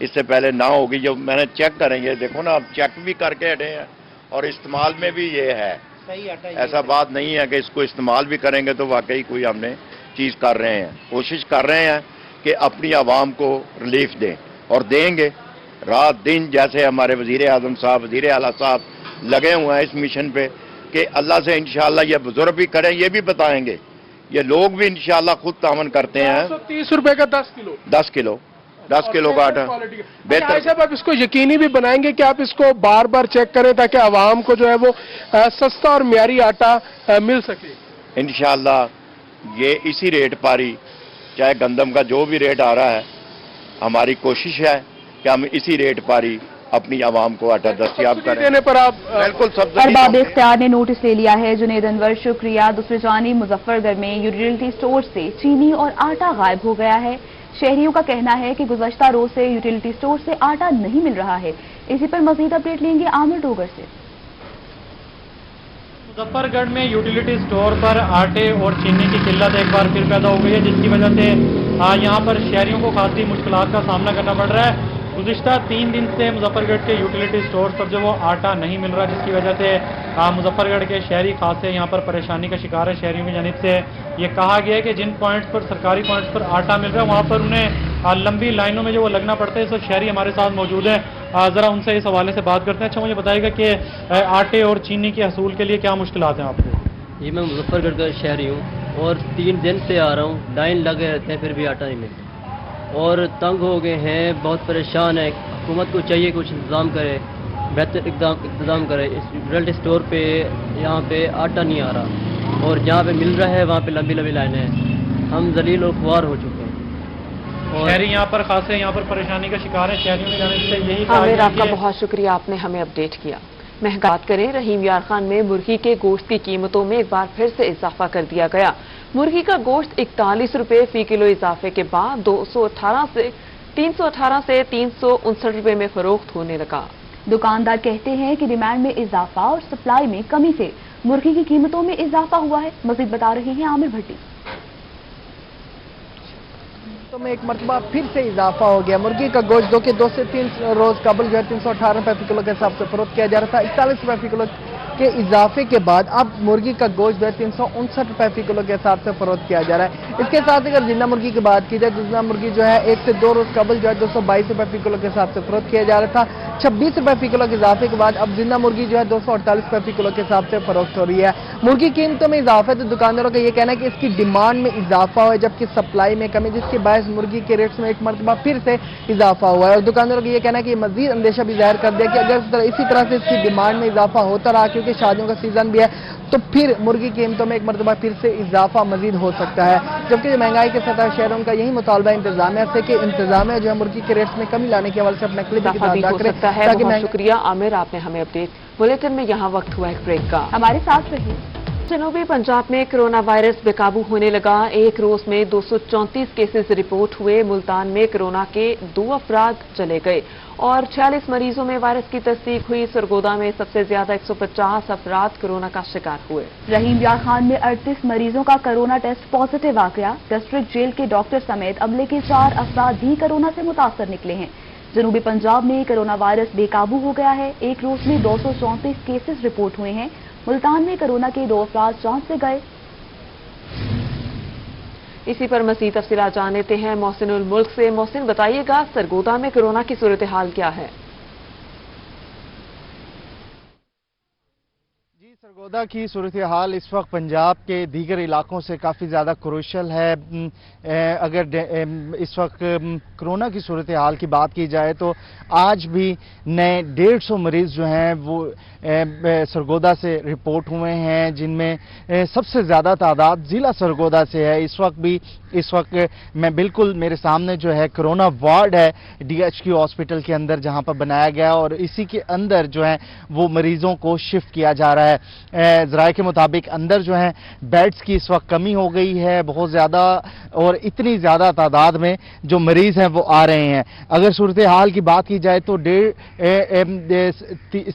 اس سے پہلے نہ ہوگی. جو میں نے چیک کریں گے, دیکھو نا آپ چیک بھی کر کے ہٹے ہیں اور استعمال میں بھی یہ ہے. ایسا بات نہیں ہے کہ اس کو استعمال بھی کریں گے تو واقعی کوئی ہم نے چیز کر رہے ہیں. کوشش کر رہے ہیں کہ اپنی عوام کو ریلیف دیں اور دیں گے. رات دن جیسے ہمارے وزیر اعظم صاحب, وزیر اعلیٰ صاحب لگے ہوئے ہیں اس مشن پہ کہ اللہ سے انشاءاللہ یہ بزرگ بھی کریں, یہ بھی بتائیں گے, یہ لوگ بھی انشاءاللہ خود تعاون کرتے ہیں. 30 روپے کا 10 کلو 10 کلو کا آٹا بہتر. صاحب آپ اس کو یقینی بھی بنائیں گے کہ آپ اس کو بار بار چیک کریں تاکہ عوام کو جو ہے وہ سستا اور معیاری آٹا مل سکے. انشاءاللہ یہ اسی ریٹ پر ہی, چاہے گندم کا جو بھی ریٹ آ رہا ہے, ہماری کوشش ہے کہ ہم اسی ریٹ پر ہی اپنی عوام کو آٹا دستیاب کریں. دینے پر آپ بالکل ارباب اختیار نے نوٹس لے لیا ہے. جنید انور شکریہ. دوسری جانب مظفر گڑھ میں یوٹیلٹی سٹور سے چینی اور آٹا غائب ہو گیا ہے. شہریوں کا کہنا ہے کہ گزشتہ روز سے یوٹیلٹی سٹور سے آٹا نہیں مل رہا ہے. اسی پر مزید اپڈیٹ لیں گے عامر ڈوگر سے. مظفر گڑھ میں یوٹیلیٹی سٹور پر آٹے اور چینی کی قلت ایک بار پھر پیدا ہو گئی ہے, جس کی وجہ سے یہاں پر شہریوں کو خاصی مشکلات کا سامنا کرنا پڑ رہا ہے. گزشتہ 3 دن سے مظفر گڑھ کے یوٹیلیٹی سٹور پر جو وہ آٹا نہیں مل رہا, جس کی وجہ سے مظفر گڑھ کے شہری خاصے یہاں پر پریشانی کا شکار ہے. شہریوں کی جانب سے یہ کہا گیا ہے کہ جن پوائنٹس پر, سرکاری پوائنٹس پر آٹا مل رہا ہے, وہاں پر انہیں لمبی لائنوں میں جو وہ لگنا پڑتا ہے. تو شہری ہمارے ساتھ موجود ہیں, ذرا ان سے اس حوالے سے بات کرتے ہیں. اچھا مجھے بتائیے گا کہ آٹے اور چینی کے حصول کے لیے کیا مشکلات ہیں آپ کو؟ جی میں مظفر گڑھ کا شہری ہوں اور 3 دن سے آ رہا ہوں, لائن لگے رہتے ہیں پھر بھی آٹا نہیں ملتا اور تنگ ہو گئے ہیں, بہت پریشان ہے. حکومت کو چاہیے کچھ انتظام کرے, بہتر انتظام کرے. اس یوٹیلٹی سٹور پہ یہاں پہ آٹا نہیں آ رہا اور جہاں پہ مل رہا ہے وہاں پہ لمبی لمبی لائنیں ہیں. ہم ذلیل اور خوار ہو چکے ہیں. شہری یہاں پر خاصے یہاں پر پریشانی کا شکار ہے. شہریوں کی جانب سے یہی عامر, آپ کا بہت شکریہ, آپ نے ہمیں اپڈیٹ کیا. بات کریں رحیم یار خان میں مرغی کے گوشت کی قیمتوں میں ایک بار پھر سے اضافہ کر دیا گیا. مرغی کا گوشت 41 روپے فی کلو اضافے کے بعد 318 سے 359 روپے میں فروخت ہونے لگا. دکاندار کہتے ہیں کہ ڈیمانڈ میں اضافہ اور سپلائی میں کمی سے مرغی کی قیمتوں میں اضافہ ہوا ہے. مزید بتا رہے ہیں عامر بھٹی. تو میں ایک مرتبہ پھر سے اضافہ ہو گیا. مرغی کا گوشت جو کہ 2 سے 3 روز قبل جو ہے 318 روپے فی کلو کے حساب سے فروخت کیا جا رہا تھا. 41 روپے فی کلو کے اضافے کے بعد اب مرغی کا گوشت جو ہے 359 روپے فی کلو کے حساب سے فروخت کیا جا رہا ہے. اس کے ساتھ اگر زندہ مرغی کی بات کی جائے تو زندہ مرغی جو ہے 1 سے 2 روز قبل جو ہے 222 روپے فی کلو کے حساب سے فروخت کیا جا رہا تھا. 26 روپے فی کلو کے اضافے کے بعد اب زندہ مرغی جو ہے 248 روپے فی کلو کے حساب سے فروخت ہو رہی ہے. مرغی قیمتوں میں اضافہ ہے تو دکانداروں کا یہ کہنا ہے کہ اس کی ڈیمانڈ میں اضافہ ہوا ہے جبکہ سپلائی میں کمی, جس کے باعث مرغی کے ریٹس میں ایک مرتبہ پھر سے اضافہ ہوا ہے. اور دکانداروں کا یہ کہنا ہے کہ یہ مزید اندیشہ بھی ظاہر کر دیا کہ اگر اسی طرح سے اس کی ڈیمانڈ میں اضافہ ہوتا رہا, کیونکہ شادیوں کا سیزن بھی ہے, تو پھر مرغی قیمتوں میں ایک مرتبہ پھر سے اضافہ مزید ہو سکتا ہے. جبکہ جو مہنگائی کے سطح شہروں کا یہی مطالبہ انتظامیہ سے کہ انتظامیہ جو ہے مرغی کے ریٹس میں کمی لانے کے حوالے سے اپنا کلپ ادا کرے. بہت شکریہ عامر, آپ نے ہمیں اپڈیٹ. بلیٹن میں یہاں وقت ہوا ایک بریک کا. ہمارے ساتھ رہیے. جنوبی پنجاب میں کرونا وائرس بے قابو ہونے لگا. ایک روز میں 234 کیسز رپورٹ ہوئے. ملتان میں کرونا کے 2 افراد چلے گئے اور 46 مریضوں میں وائرس کی تصدیق ہوئی. سرگودا میں سب سے زیادہ 150 افراد کرونا کا شکار ہوئے. رحیم یار خان میں 38 مریضوں کا کرونا ٹیسٹ پازیٹیو آ گیا. ڈسٹرکٹ جیل کے ڈاکٹر سمیت عملے کے 4 افراد بھی کرونا سے متاثر نکلے ہیں. جنوبی پنجاب میں کرونا وائرس بے قابو ہو گیا ہے. ایک روز میں 234 کیسز رپورٹ ہوئے ہیں. ملتان میں کرونا کے 2 افراد جان سے گئے. اسی پر مزید تفصیلات جان لیتے ہیں محسن الملک سے. محسن بتائیے گا سرگودا میں کرونا کی صورتحال کیا ہے؟ سرگودا کی صورتحال اس وقت پنجاب کے دیگر علاقوں سے کافی زیادہ کروشل ہے. اگر اس وقت کرونا کی صورتحال کی بات کی جائے تو آج بھی نئے 150 مریض جو ہیں وہ سرگودا سے رپورٹ ہوئے ہیں, جن میں سب سے زیادہ تعداد ضلع سرگودا سے ہے. اس وقت میں بالکل میرے سامنے جو ہے کرونا وارڈ ہے DHQ ہاسپٹل کے اندر جہاں پر بنایا گیا اور اسی کے اندر جو ہے وہ مریضوں کو شفٹ کیا جا رہا ہے. ذرائع کے مطابق اندر جو ہیں بیڈز کی اس وقت کمی ہو گئی ہے بہت زیادہ، اور اتنی زیادہ تعداد میں جو مریض ہیں وہ آ رہے ہیں۔ اگر صورتحال کی بات کی جائے تو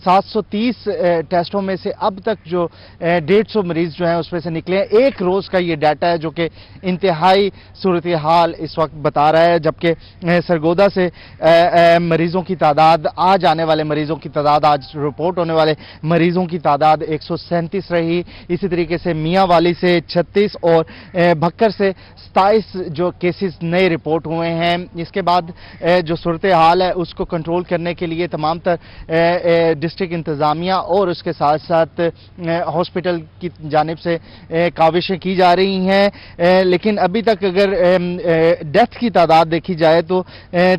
730 ٹیسٹوں میں سے اب تک جو 150 مریض جو ہیں اس میں سے نکلے ہیں۔ ایک روز کا یہ ڈیٹا ہے جو کہ انتہائی صورتحال اس وقت بتا رہا ہے، جبکہ سرگودا سے مریضوں کی تعداد، آج آنے والے مریضوں کی تعداد، آج رپورٹ ہونے والے مریضوں کی تعداد 137 رہی۔ اسی طریقے سے میاں والی سے 36 اور بھکر سے 27 جو کیسز نئے رپورٹ ہوئے ہیں۔ اس کے بعد جو صورتحال ہے اس کو کنٹرول کرنے کے لیے تمام تر ڈسٹرکٹ انتظامیہ اور اس کے ساتھ ساتھ ہاسپٹل کی جانب سے کاوشیں کی جا رہی ہیں، لیکن ابھی تک اگر ڈیتھ کی تعداد دیکھی جائے تو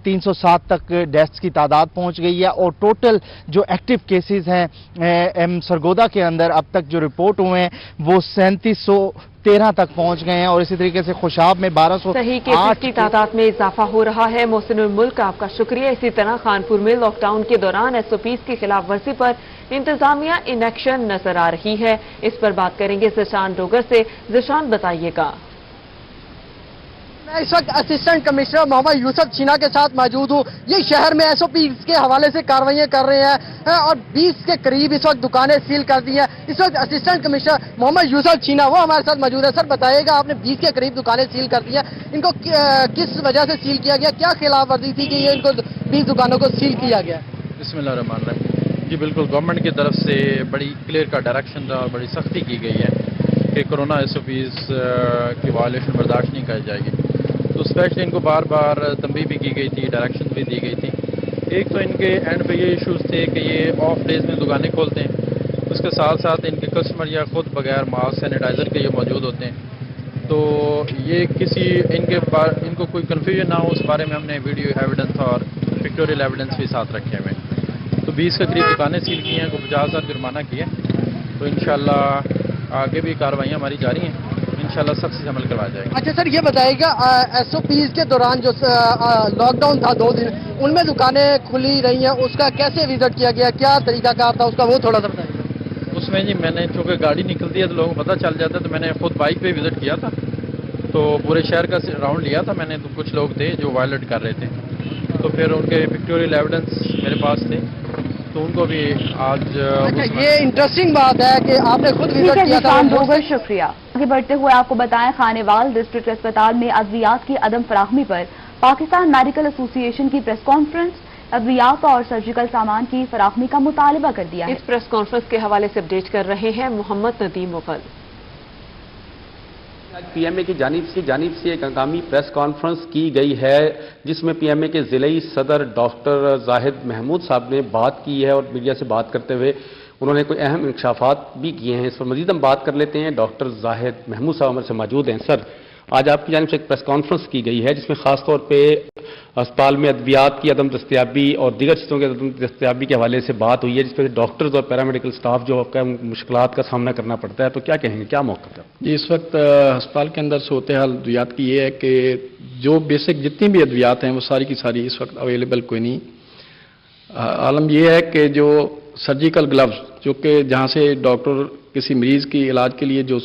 307 تک ڈیتھس کی تعداد پہنچ گئی ہے، اور ٹوٹل جو ایکٹیو کیسز ہیں سرگودا کے اندر اب تک جو رپورٹ ہوئے ہیں وہ 3713 تک پہنچ گئے ہیں، اور اسی طریقے سے خوشاب میں 1208 صحیح کیسز کی تعداد میں اضافہ ہو رہا ہے۔ محسن الملک آپ کا شکریہ۔ اسی طرح خانپور میں لاک ڈاؤن کے دوران SOPs کی خلاف ورزی پر انتظامیہ ان ایکشن نظر آ رہی ہے، اس پر بات کریں گے ذیشان ڈوگر سے۔ ذیشان بتائیے گا۔ میں اس وقت اسسٹنٹ کمشنر محمد یوسف چینا کے ساتھ موجود ہوں۔ یہ شہر میں SOPs کے حوالے سے کارروائیاں کر رہے ہیں اور 20 کے قریب اس وقت دکانیں سیل کر دی ہیں۔ اس وقت اسسٹنٹ کمشنر محمد یوسف چینا وہ ہمارے ساتھ موجود ہے۔ سر بتائیے گا، آپ نے 20 کے قریب دکانیں سیل کر دی ہیں، ان کو کس وجہ سے سیل کیا گیا؟ کیا خلاف ورزی تھی کہ یہ ان کو 20 دکانوں کو سیل کیا گیا؟ بسم اللہ الرحمن الرحیم۔ جی بالکل، گورنمنٹ کی طرف سے بڑی کلیئر کا ڈائریکشن تھا اور بڑی سختی کی گئی ہے کہ کورونا SOPs کی وائلیشن برداشت نہیں کی جائے گی، تو اسپیشلی ان کو بار بار تنبیہ بھی کی گئی تھی، ڈائریکشن بھی دی گئی تھی۔ ایک تو ان کے اینڈ پہ یہ ایشوز تھے کہ یہ آف ڈیز میں دکانیں کھولتے ہیں، اس کے ساتھ ساتھ ان کے کسٹمر یا خود بغیر ماسک سینیٹائزر کے یہ موجود ہوتے ہیں، تو یہ ان کو کوئی کنفیوژن نہ ہو اس بارے میں ہم نے ویڈیو ایویڈنس اور پکٹوریل ایویڈنس بھی ساتھ رکھے ہوئے ہیں۔ تو 20 کے قریب دکانیں سیل کی ہیں، کو 50,000 جرمانہ کیا ہے، تو انشاءاللہ آگے بھی کارروائیاں ہماری جاری ہیں، انشاءاللہ سخت سے عمل کروایا جائے گا۔ اچھا سر، یہ بتائیے گا SOPs کے دوران جو لاک ڈاؤن تھا 2 دن، ان میں دکانیں کھلی رہی ہیں، اس کا کیسے وزٹ کیا گیا، کیا طریقہ کار تھا اس کا، وہ تھوڑا سا بتائیے۔ اس میں جی میں نے چونکہ گاڑی نکلتی ہے تو لوگوں کو پتہ چل جاتا ہے، تو میں نے خود بائک پہ وزٹ کیا تھا، تو پورے شہر کا راؤنڈ لیا تھا میں نے، تو کچھ لوگ تھے جو وائلیٹ کر رہے تھے، تو پھر ان کے پکٹوریل ایویڈنس میرے پاس تھے، تو ان کو بھی آج یہ انٹرسٹنگ بات ہے کہ آپ نے خود وزٹ کیا تھا۔ بہت شکریہ۔ آگے بڑھتے ہوئے آپ کو بتائیں، خانیوال ڈسٹرکٹ اسپتال میں ادویات کی عدم فراہمی پر پاکستان میڈیکل ایسوسی ایشن کی پریس کانفرنس، ادویات اور سرجیکل سامان کی فراہمی کا مطالبہ کر دیا ہے۔ اس پریس کانفرنس کے حوالے سے اپڈیٹ کر رہے ہیں محمد ندیم مغل۔ PMA کی جانب سے ایک ہنگامی پریس کانفرنس کی گئی ہے، جس میں PMA کے ضلعی صدر ڈاکٹر زاہد محمود صاحب نے بات کی ہے، اور میڈیا سے بات کرتے ہوئے انہوں نے کوئی اہم انکشافات بھی کیے ہیں۔ اس پر مزید ہم بات کر لیتے ہیں، ڈاکٹر زاہد محمود صاحب ہمارے سے موجود ہیں۔ سر، آج آپ کی جانب سے ایک پریس کانفرنس کی گئی ہے جس میں خاص طور پہ اسپتال میں ادویات کی عدم دستیابی اور دیگر چیزوں کی عدم دستیابی کے حوالے سے بات ہوئی ہے، جس پہ ڈاکٹرز اور پیرامیڈیکل سٹاف جو آپ کا مشکلات کا سامنا کرنا پڑتا ہے، تو کیا کہیں گے، کیا موقع ہے؟ جی، اس وقت ہسپتال کے اندر صورتحال ادویات کی یہ ہے کہ جو بیسک جتنی بھی ادویات ہیں وہ ساری کی ساری اس وقت اویلیبل کوئی نہیں۔ عالم یہ ہے کہ جو سرجیکل گلوز جو کہ جہاں سے ڈاکٹر کسی مریض کی علاج کے لیے جو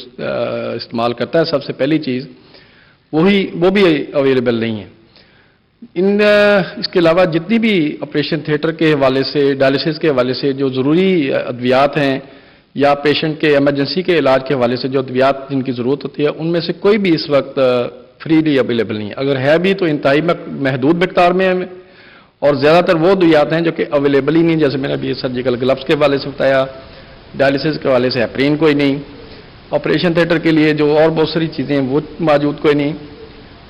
استعمال کرتا ہے، سب سے پہلی چیز وہ بھی اویلیبل نہیں ہے۔ اس کے علاوہ جتنی بھی آپریشن تھیٹر کے حوالے سے، ڈائلسس کے حوالے سے جو ضروری ادویات ہیں، یا پیشنٹ کے ایمرجنسی کے علاج کے حوالے سے جو ادویات جن کی ضرورت ہوتی ہے، ان میں سے کوئی بھی اس وقت فریلی اویلیبل نہیں ہے۔ اگر ہے بھی تو انتہائی محدود مقدار میں ہے، اور زیادہ تر وہ ادویات ہیں جو کہ اویلیبل ہی نہیں، جیسے میں نے ابھی سرجیکل گلوز کے حوالے سے بتایا، ڈائلسس کے حوالے سے ہیپرین کوئی نہیں، آپریشن تھیٹر کے لیے جو اور بہت ساری چیزیں ہیں وہ موجود کوئی نہیں۔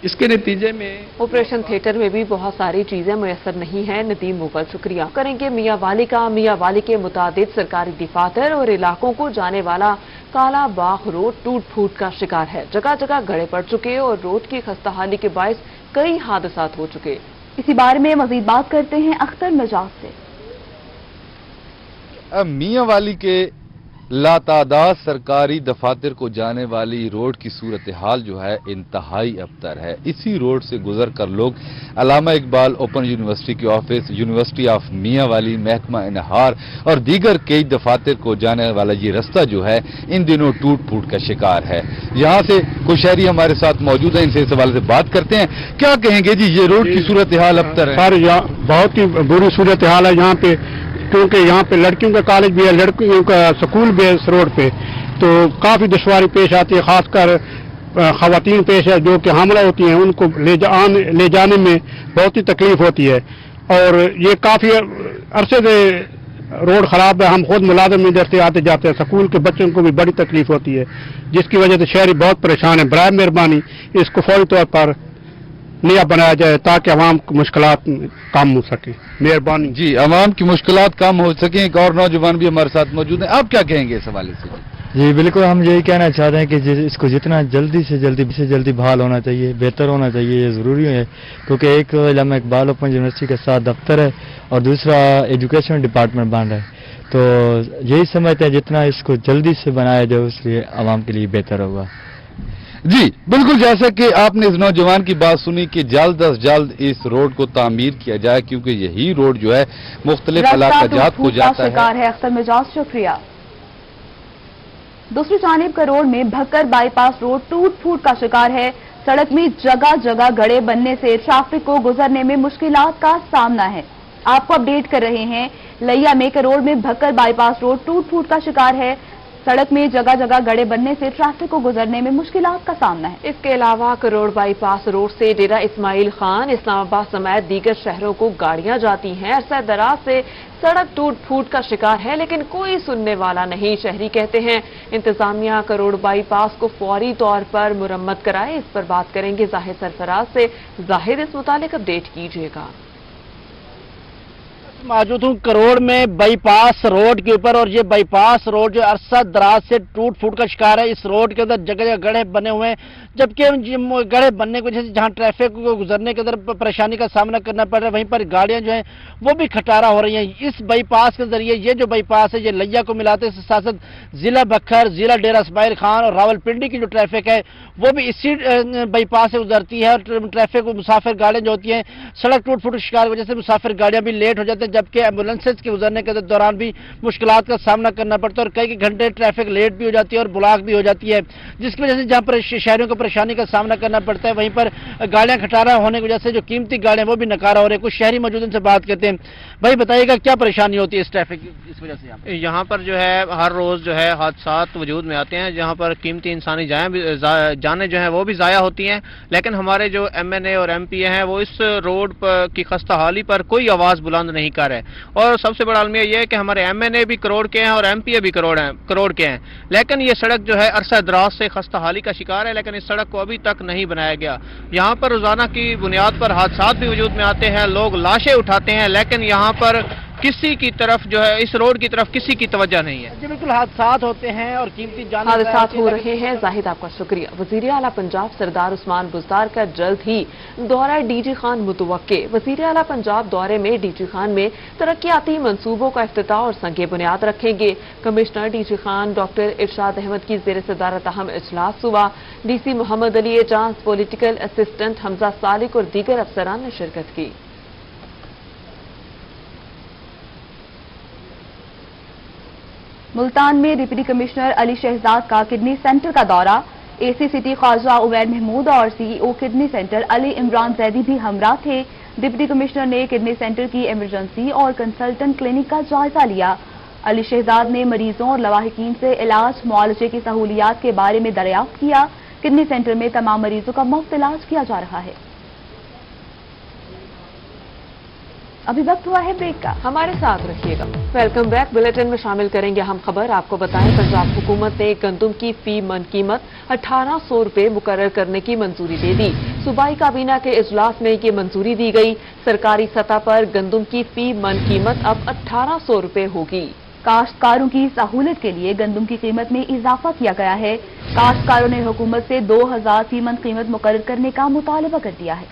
اس کے نتیجے میں آپریشن تھیٹر میں بھی بہت ساری چیزیں میسر نہیں ہیں۔ ندیم مغل شکریہ کریں گے میاں والی کا۔ میاں والی کے متعدد سرکاری دفاتر اور علاقوں کو جانے والا کالا باغ روڈ ٹوٹ پھوٹ کا شکار ہے، جگہ جگہ گڑھے پڑ چکے اور روڈ کی خستہ حالی کے باعث کئی حادثات ہو چکے۔ اسی بارے میں مزید بات کرتے ہیں اختر نجات سے۔ میاں والی کے لاتعداد سرکاری دفاتر کو جانے والی روڈ کی صورتحال جو ہے انتہائی ابتر ہے۔ اسی روڈ سے گزر کر لوگ علامہ اقبال اوپن یونیورسٹی کے آفس، یونیورسٹی آف میاں والی، محکمہ انہار اور دیگر کئی دفاتر کو جانے والا یہ رستہ جو ہے ان دنوں ٹوٹ پھوٹ کا شکار ہے۔ یہاں سے کچھ شہری ہمارے ساتھ موجود ہیں، ان سے اس حوالے سے بات کرتے ہیں۔ کیا کہیں گے جی، یہ روڈ کی صورتحال ابتر ہے؟ سر یہاں بہت ہی بری صورتحال ہے یہاں پہ، کیونکہ یہاں پہ لڑکیوں کا کالج بھی ہے، لڑکیوں کا سکول بھی ہے اس روڈ پہ، تو کافی دشواری پیش آتی ہے، خاص کر خواتین پیش ہے جو کہ حاملہ ہوتی ہیں، ان کو لے جانے میں بہت ہی تکلیف ہوتی ہے، اور یہ کافی عرصے سے روڈ خراب ہے۔ ہم خود ملازم میں ادھر سے آتے جاتے ہیں، سکول کے بچوں کو بھی بڑی تکلیف ہوتی ہے، جس کی وجہ سے شہری بہت پریشان ہیں۔ برائے مہربانی اس کو فوری طور پر نیا بنایا جائے تاکہ عوام کی مشکلات کم ہو سکے، مہربانی۔ جی، عوام کی مشکلات کم ہو سکیں۔ ایک اور نوجوان بھی ہمارے ساتھ موجود ہیں، آپ کیا کہیں گے اس حوالے سے؟ جی بالکل، ہم یہی کہنا چاہتے ہیں کہ اس کو جتنا جلدی سے جلدی بحال ہونا چاہیے، بہتر ہونا چاہیے، یہ ضروری ہے، کیونکہ ایک علامہ اقبال اوپن یونیورسٹی کے ساتھ دفتر ہے اور دوسرا ایجوکیشن ڈپارٹمنٹ بن رہا ہے، تو یہی سمجھتے ہیں جتنا اس کو جلدی سے بنایا جائے اس لیے عوام کے لیے بہتر ہوگا۔ جی بالکل، جیسا کہ آپ نے اس نوجوان کی بات سنی کہ جلد از جلد اس روڈ کو تعمیر کیا جائے، کیونکہ یہی روڈ جو ہے مختلف علاقہ جات کو جاتا ہے۔ اختر مجاز شکریہ۔ دوسری جانب کروڑ میں بھکر بائی پاس روڈ ٹوٹ پھوٹ کا شکار ہے۔ سڑک میں جگہ جگہ گڑھے بننے سے ٹریفک کو گزرنے میں مشکلات کا سامنا ہے۔ آپ کو اپڈیٹ کر رہے ہیں، لیا میں کروڑ میں بھکر بائی پاس روڈ ٹوٹ پھوٹ کا شکار ہے۔ سڑک میں جگہ جگہ گڑھے بننے سے ٹریفک کو گزرنے میں مشکلات کا سامنا ہے۔ اس کے علاوہ کروڑ بائی پاس روڈ سے ڈیرہ اسماعیل خان، اسلام آباد سمیت دیگر شہروں کو گاڑیاں جاتی ہیں۔ عرصہ دراز سے سڑک ٹوٹ پھوٹ کا شکار ہے، لیکن کوئی سننے والا نہیں۔ شہری کہتے ہیں انتظامیہ کروڑ بائی پاس کو فوری طور پر مرمت کرائے۔ اس پر بات کریں گے زاہد سرفراز سے۔ زاہد، اس متعلق اپڈیٹ کیجیے گا۔ موجود ہوں کروڑ میں بائی پاس روڈ کے اوپر، اور یہ بائی پاس روڈ جو عرصہ دراز سے ٹوٹ پھوٹ کا شکار ہے۔ اس روڈ کے اندر جگہ جگہ گڑھے بنے ہوئے ہیں، جبکہ گڑھے بننے کی وجہ سے جہاں ٹریفک کو گزرنے کے اندر پریشانی کا سامنا کرنا پڑ رہا ہے، وہیں پر گاڑیاں جو ہیں وہ بھی کھٹارا ہو رہی ہیں۔ اس بائی پاس کے ذریعے یہ جو بائی پاس ہے یہ لیا کو ملاتے، اس کے ساتھ ساتھ ضلع بکھر، ضلع ڈیرہ اسماعیل خان اور راول پنڈی کی جو ٹریفک ہے وہ بھی اسی بائی پاس سے گزرتی ہے، اور ٹریفک مسافر گاڑیاں جو ہوتی ہیں سڑک ٹوٹ پھوٹ کے شکار کی وجہ سے مسافر گاڑیاں بھی لیٹ ہو جاتے ہیں، جبکہ ایمبولینس کے گزرنے کے دوران بھی مشکلات کا سامنا کرنا پڑتا ہے، اور کئی گھنٹے ٹریفک لیٹ بھی ہو جاتی ہے اور بلاک بھی ہو جاتی ہے، جس کی وجہ سے جہاں پر شہریوں کو پریشانی کا سامنا کرنا پڑتا ہے، وہیں پر گاڑیاں کھٹارا ہونے کی وجہ سے جو قیمتی گاڑیاں وہ بھی نکارا ہو رہے ہیں۔ کچھ شہری موجود ان سے بات کرتے ہیں۔ بھائی بتائیے گا کیا پریشانی ہوتی ہے اس ٹریفک کی اس وجہ سے؟ یہاں پر جو ہے ہر روز جو ہے حادثات وجود میں آتے ہیں، جہاں پر قیمتی انسانی جانیں جو ہیں وہ بھی ضائع ہوتی ہیں، لیکن ہمارے جو ایم این اے اور ایم پی اے ہیں وہ اس روڈ کی خستہ حالی پر کوئی آواز بلند نہیں کر رہے، اور سب سے بڑا المیہ یہ ہے کہ ہمارے ایم این اے بھی کروڑ کے ہیں اور ایم پی اے بھی کروڑ کے ہیں، لیکن یہ سڑک جو ہے عرصہ دراز سے خستہ حالی کا شکار ہے، لیکن اس سڑک کو ابھی تک نہیں بنایا گیا۔ یہاں پر روزانہ کی بنیاد پر حادثات بھی وجود میں آتے ہیں، لوگ لاشیں اٹھاتے ہیں، لیکن یہاں پر کسی کی طرف جو ہے اس روڈ کی طرف کسی کی توجہ نہیں ہے۔ جی بالکل، حادثات ہوتے ہیں اور قیمتی جانیں حادثات ہو رہے ہیں۔ زاہد آپ کا شکریہ۔ وزیر اعلیٰ پنجاب سردار عثمان بزدار کا جلد ہی دورہ ڈی جی خان متوقع۔ وزیر اعلیٰ پنجاب دورے میں ڈی جی خان میں ترقیاتی منصوبوں کا افتتاح اور سنگ بنیاد رکھیں گے۔ Commissioner D G Khan doctor Irshad Ahmed کی زیر صدارت اہم اجلاس ہوا۔ D C Muhammad Ali Ijaz, political assistant Hamza Salik اور دیگر افسران نے شرکت کی۔ ملتان میں ڈپٹی کمشنر علی شہزاد کا کڈنی سینٹر کا دورہ۔ اے سی سٹی خواجہ عبید محمود اور سی ای او کڈنی سینٹر علی عمران زیدی بھی ہمراہ تھے۔ ڈپٹی کمشنر نے کڈنی سینٹر کی ایمرجنسی اور کنسلٹنٹ کلینک کا جائزہ لیا۔ علی شہزاد نے مریضوں اور لواحقین سے علاج معالجے کی سہولیات کے بارے میں دریافت کیا۔ کڈنی سینٹر میں تمام مریضوں کا مفت علاج کیا جا رہا ہے۔ ابھی وقت ہوا ہے بریک کا، ہمارے ساتھ رکھیے گا۔ Welcome back. بلیٹن میں شامل کریں گے اہم خبر۔ آپ کو بتائیں پنجاب حکومت نے گندم کی فی من قیمت 1800 روپے مقرر کرنے کی منظوری دے دی۔ صوبائی کابینہ کے اجلاس میں یہ منظوری دی گئی۔ سرکاری سطح پر گندم کی فی من قیمت اب 1800 روپے ہوگی۔ کاشتکاروں کی سہولت کے لیے گندم کی قیمت میں اضافہ کیا گیا ہے۔ کاشتکاروں نے حکومت سے 2000 فی من قیمت مقرر کرنے کا مطالبہ کر دیا ہے۔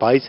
22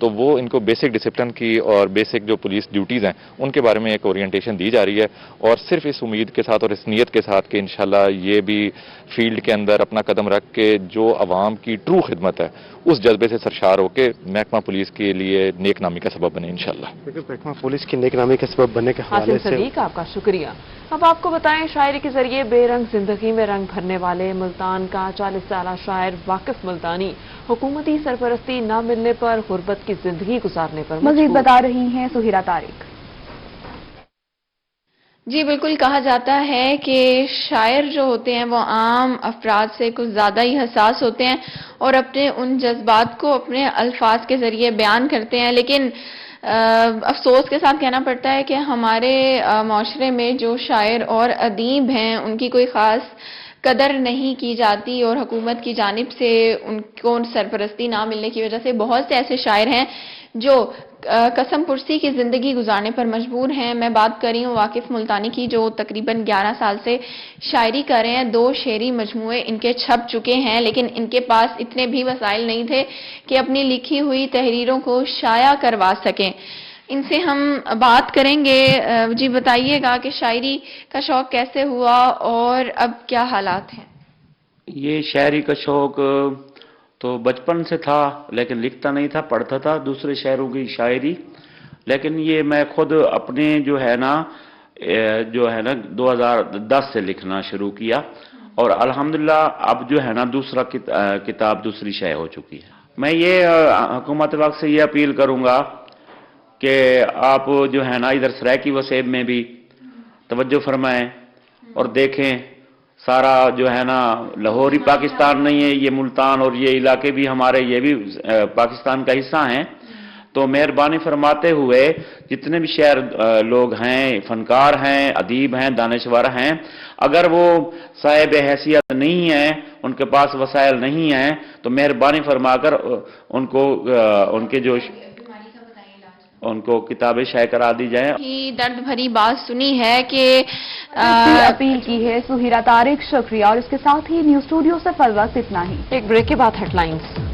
تو وہ ان کو بیسک ڈسپلن کی اور بیسک جو پولیس ڈیوٹیز ہیں ان کے بارے میں ایک اورینٹیشن دی جا رہی ہے، اور صرف اس امید کے ساتھ اور اس نیت کے ساتھ کہ انشاءاللہ یہ بھی فیلڈ کے اندر اپنا قدم رکھ کے جو عوام کی ٹرو خدمت ہے اس جذبے سے سرشار ہو کے محکمہ پولیس کے لیے نیک نامی کا سبب بنے انشاءاللہ۔ محکمہ پولیس کی نیک نامی کا سبب بننے کے حوالے حاسن سے صدیق، آپ کا شکریہ۔ اب آپ کو بتائیں، شاعری کے ذریعے بے رنگ زندگی میں رنگ بھرنے والے ملتان کا 40 سالہ شاعر واقف ملتانی حکومتی سرپرستی نہ ملنے پر غربت کی زندگی گزارنے پر مزید مجبور۔ بتا رہی ہیں سہیرا طارق۔ جی بالکل، کہا جاتا ہے کہ شاعر جو ہوتے ہیں وہ عام افراد سے کچھ زیادہ ہی حساس ہوتے ہیں اور اپنے ان جذبات کو اپنے الفاظ کے ذریعے بیان کرتے ہیں، لیکن افسوس کے ساتھ کہنا پڑتا ہے کہ ہمارے معاشرے میں جو شاعر اور ادیب ہیں ان کی کوئی خاص قدر نہیں کی جاتی، اور حکومت کی جانب سے ان کو سرپرستی نہ ملنے کی وجہ سے بہت سے ایسے شاعر ہیں جو قسم پرسی کی زندگی گزارنے پر مجبور ہیں۔ میں بات کر رہی ہوں واقف ملتانی کی، جو تقریباً 11 سال سے شاعری کر رہے ہیں۔ 2 شعری مجموعے ان کے چھپ چکے ہیں، لیکن ان کے پاس اتنے بھی وسائل نہیں تھے کہ اپنی لکھی ہوئی تحریروں کو شائع کروا سکیں۔ ان سے ہم بات کریں گے۔ جی بتائیے گا کہ شاعری کا شوق کیسے ہوا اور اب کیا حالات ہیں؟ یہ شاعری کا شوق تو بچپن سے تھا، لیکن لکھتا نہیں تھا، پڑھتا تھا دوسرے شاعروں کی شاعری، لیکن یہ میں خود اپنے جو ہے نا 2010 سے لکھنا شروع کیا، اور الحمدللہ اب جو ہے نا دوسرا کتاب دوسری شائع ہو چکی ہے۔ میں یہ حکومت وقت سے یہ اپیل کروں گا کہ آپ جو ہے نا ادھر سرائکی وسیب میں بھی توجہ فرمائیں اور دیکھیں، سارا جو ہے نا لاہور ہی پاکستان نہیں ہے، یہ ملتان اور یہ علاقے بھی ہمارے یہ بھی پاکستان کا حصہ ہیں، تو مہربانی فرماتے ہوئے جتنے بھی شاعر لوگ ہیں، فنکار ہیں، ادیب ہیں، دانشور ہیں، اگر وہ صاحب حیثیت نہیں ہیں، ان کے پاس وسائل نہیں ہیں، تو مہربانی فرما کر ان کو کتابیں شائع کرا دی جائیں۔ ہی درد بھری بات سنی ہے کہ اپیل کی ہے سہیرا طارق، شکریہ۔ اور اس کے ساتھ ہی نیوز اسٹوڈیو سے فی الوقت اتنا ہی۔ ایک بریک کے بعد ہیڈ لائنز۔